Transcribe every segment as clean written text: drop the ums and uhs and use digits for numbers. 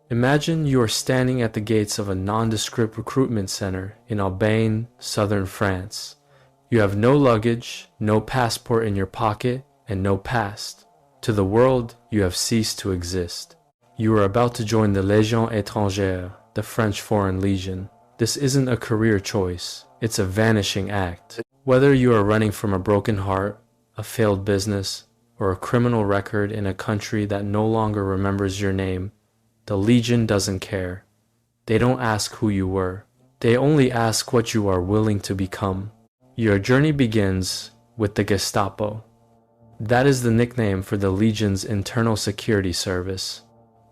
Imagine you are standing at the gates of a nondescript recruitment center in Aubagne, southern France. You have no luggage, no passport in your pocket, and no past. To the world, you have ceased to exist. You are about to join the Légion étrangère, the French Foreign Legion. This isn't a career choice, it's a vanishing act. Whether you are running from a broken heart, a failed business, or a criminal record in a country that no longer remembers your name, the Legion doesn't care. They don't ask who you were. They only ask what you are willing to become. Your journey begins with the Gestapo. That is the nickname for the Legion's internal security service.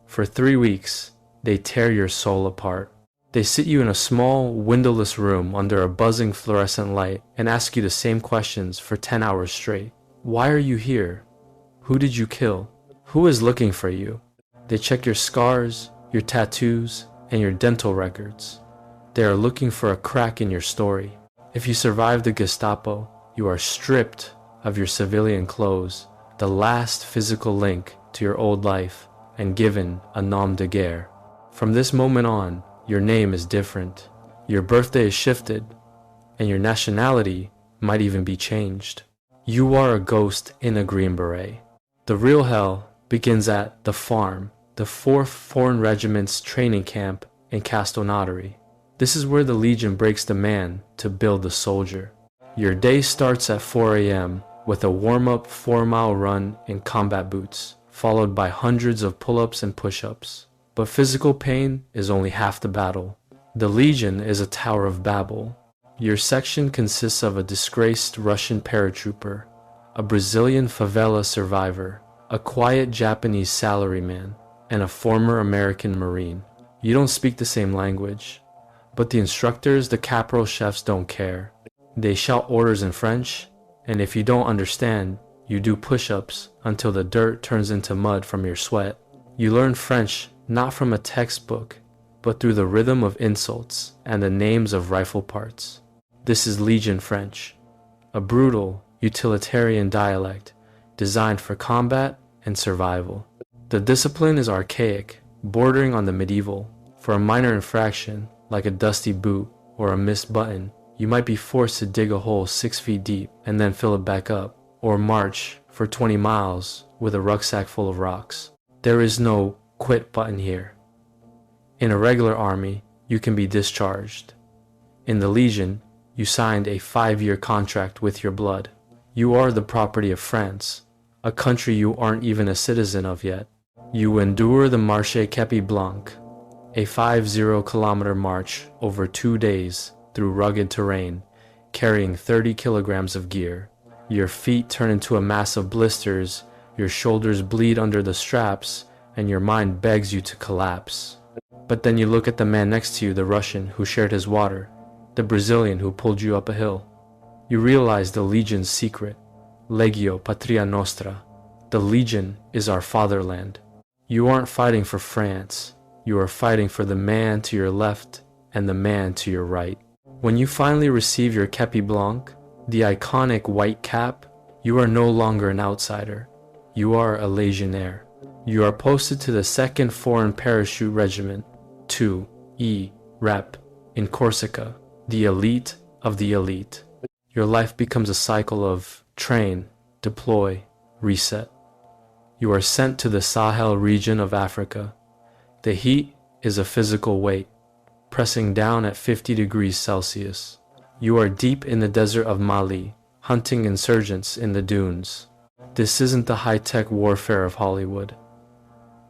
For 3 weeks, they tear your soul apart. They sit you in a small, windowless room under a buzzing fluorescent light and ask you the same questions for 10 hours straight. Why are you here? Who did you kill? Who is looking for you? They check your scars, your tattoos, and your dental records. They are looking for a crack in your story. If you survive the Gestapo, you are stripped of your civilian clothes, the last physical link to your old life, and given a nom de guerre. From this moment on, your name is different, your birthday is shifted, and your nationality might even be changed. You are a ghost in a Green Beret. The real hell begins at the farm, the 4th Foreign Regiment's training camp in Castelnaudary. This is where the Legion breaks the man to build the soldier. Your day starts at 4 a.m. with a warm-up 4-mile run in combat boots, followed by hundreds of pull-ups and push-ups. But physical pain is only half the battle. The Legion is a Tower of Babel. Your section consists of a disgraced Russian paratrooper, a Brazilian favela survivor, a quiet Japanese salaryman, and a former American Marine. You don't speak the same language, but the instructors, the caporal chefs don't care. They shout orders in French, and if you don't understand, you do push-ups until the dirt turns into mud from your sweat. You learn French not from a textbook, but through the rhythm of insults and the names of rifle parts. This is Legion French, a brutal, utilitarian dialect designed for combat and survival. The discipline is archaic, bordering on the medieval. For a minor infraction, like a dusty boot or a missed button, you might be forced to dig a hole 6 feet deep and then fill it back up, or march for 20 miles with a rucksack full of rocks. There is no quit button here. In a regular army, you can be discharged. In the Legion, you signed a 5-year contract with your blood. You are the property of France, a country you aren't even a citizen of yet. You endure the Marche Kepi Blanc, a 50-kilometer march over 2 days through rugged terrain, carrying 30 kilograms of gear. Your feet turn into a mass of blisters, your shoulders bleed under the straps, and your mind begs you to collapse. But then you look at the man next to you, the Russian who shared his water, the Brazilian who pulled you up a hill. You realize the Legion's secret, Legio Patria Nostra. The Legion is our fatherland. You aren't fighting for France. You are fighting for the man to your left and the man to your right. When you finally receive your Kepi Blanc, the iconic white cap, you are no longer an outsider. You are a Legionnaire. You are posted to the 2nd Foreign Parachute Regiment, 2E Rep, in Corsica, the elite of the elite. Your life becomes a cycle of train, deploy, reset. You are sent to the Sahel region of Africa. The heat is a physical weight, pressing down at 50 degrees Celsius. You are deep in the desert of Mali, hunting insurgents in the dunes. This isn't the high-tech warfare of Hollywood.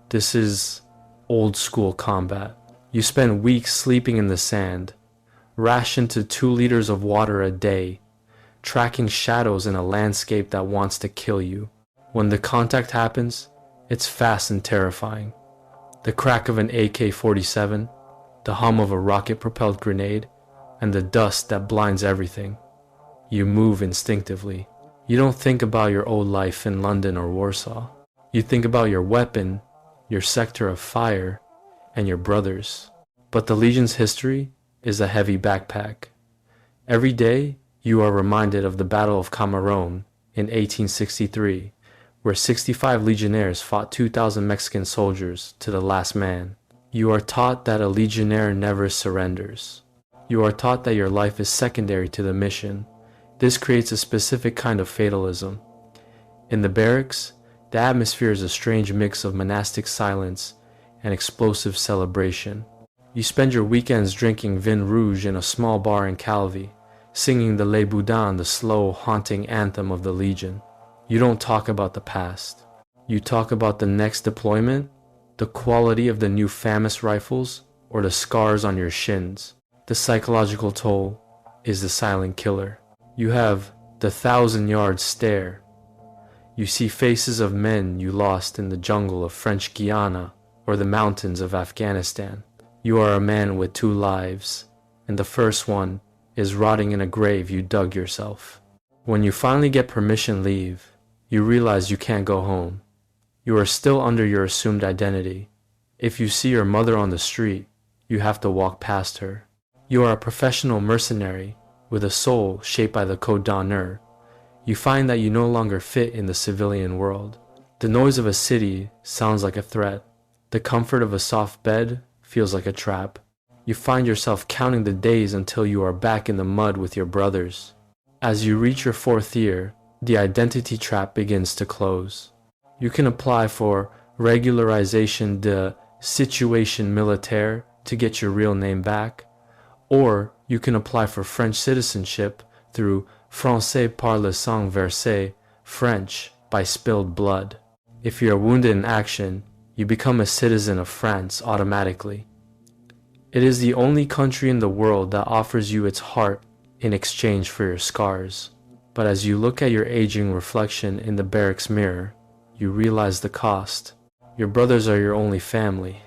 This is old-school combat. You spend weeks sleeping in the sand, rationed to 2 liters of water a day, tracking shadows in a landscape that wants to kill you. When the contact happens, it's fast and terrifying. The crack of an AK-47, the hum of a rocket-propelled grenade, and the dust that blinds everything. You move instinctively. You don't think about your old life in London or Warsaw. You think about your weapon, your sector of fire, and your brothers. But the Legion's history is a heavy backpack. Every day, you are reminded of the Battle of Cameroon in 1863, where 65 Legionnaires fought 2,000 Mexican soldiers to the last man. You are taught that a legionnaire never surrenders. You are taught that your life is secondary to the mission. This creates a specific kind of fatalism. In the barracks, the atmosphere is a strange mix of monastic silence and explosive celebration. You spend your weekends drinking vin rouge in a small bar in Calvi, singing the Le Boudin, the slow, haunting anthem of the Legion. You don't talk about the past. You talk about the next deployment, the quality of the new FAMAS rifles, or the scars on your shins. The psychological toll is the silent killer. You have the 1,000-yard stare. You see faces of men you lost in the jungle of French Guiana or the mountains of Afghanistan. You are a man with 2 lives, and the first one is rotting in a grave you dug yourself. When you finally get permission leave, you realize you can't go home. You are still under your assumed identity. If you see your mother on the street, you have to walk past her. You are a professional mercenary with a soul shaped by the code d'honneur. You find that you no longer fit in the civilian world. The noise of a city sounds like a threat. The comfort of a soft bed feels like a trap. You find yourself counting the days until you are back in the mud with your brothers. As you reach your 4th year, the identity trap begins to close. You can apply for regularisation de situation militaire to get your real name back, or you can apply for French citizenship through Français par le sang versé, French by spilled blood. If you are wounded in action, you become a citizen of France automatically. It is the only country in the world that offers you its heart in exchange for your scars. But as you look at your aging reflection in the barracks mirror, you realize the cost. Your brothers are your only family.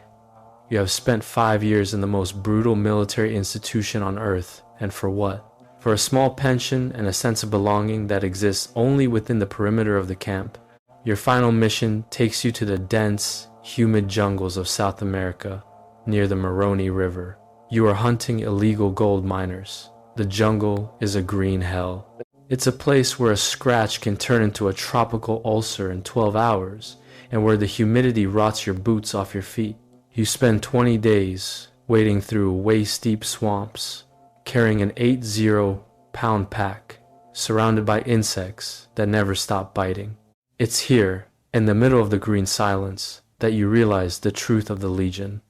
You have spent 5 years in the most brutal military institution on earth, and for what? For a small pension and a sense of belonging that exists only within the perimeter of the camp. Your final mission takes you to the dense, humid jungles of South America, near the Moroni River. You are hunting illegal gold miners. The jungle is a green hell. It's a place where a scratch can turn into a tropical ulcer in 12 hours, and where the humidity rots your boots off your feet. You spend 20 days wading through waist-deep swamps, carrying an 80-pound pack, surrounded by insects that never stop biting. It's here, in the middle of the green silence, that you realize the truth of the Legion.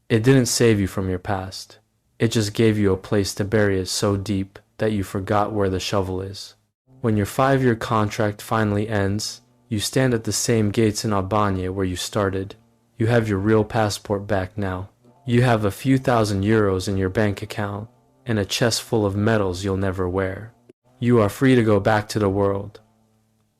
It didn't save you from your past. It just gave you a place to bury it so deep that you forgot where the shovel is. When your 5-year contract finally ends, you stand at the same gates in Albania where you started. You have your real passport back now. You have a few €1,000 in your bank account and a chest full of medals you'll never wear. You are free to go back to the world.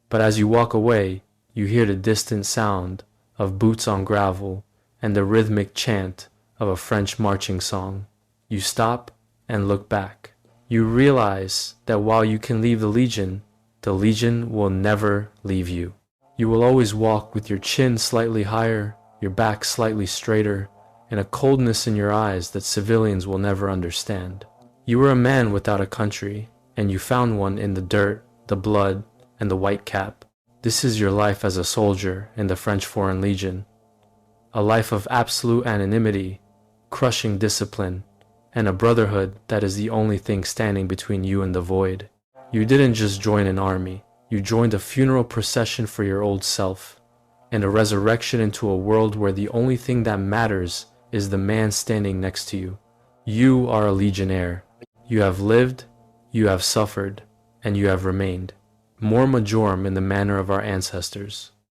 But as you walk away, you hear the distant sound of boots on gravel and the rhythmic chant of a French marching song. You stop and look back. You realize that while you can leave the Legion will never leave you. You will always walk with your chin slightly higher, your back slightly straighter, and a coldness in your eyes that civilians will never understand. You were a man without a country, and you found one in the dirt, the blood, and the white cap. This is your life as a soldier in the French Foreign Legion. A life of absolute anonymity, crushing discipline, and a brotherhood that is the only thing standing between you and the void. You didn't just join an army. You joined a funeral procession for your old self, and a resurrection into a world where the only thing that matters is the man standing next to you. You are a legionnaire. You have lived, you have suffered, and you have remained. More majorum in the manner of our ancestors.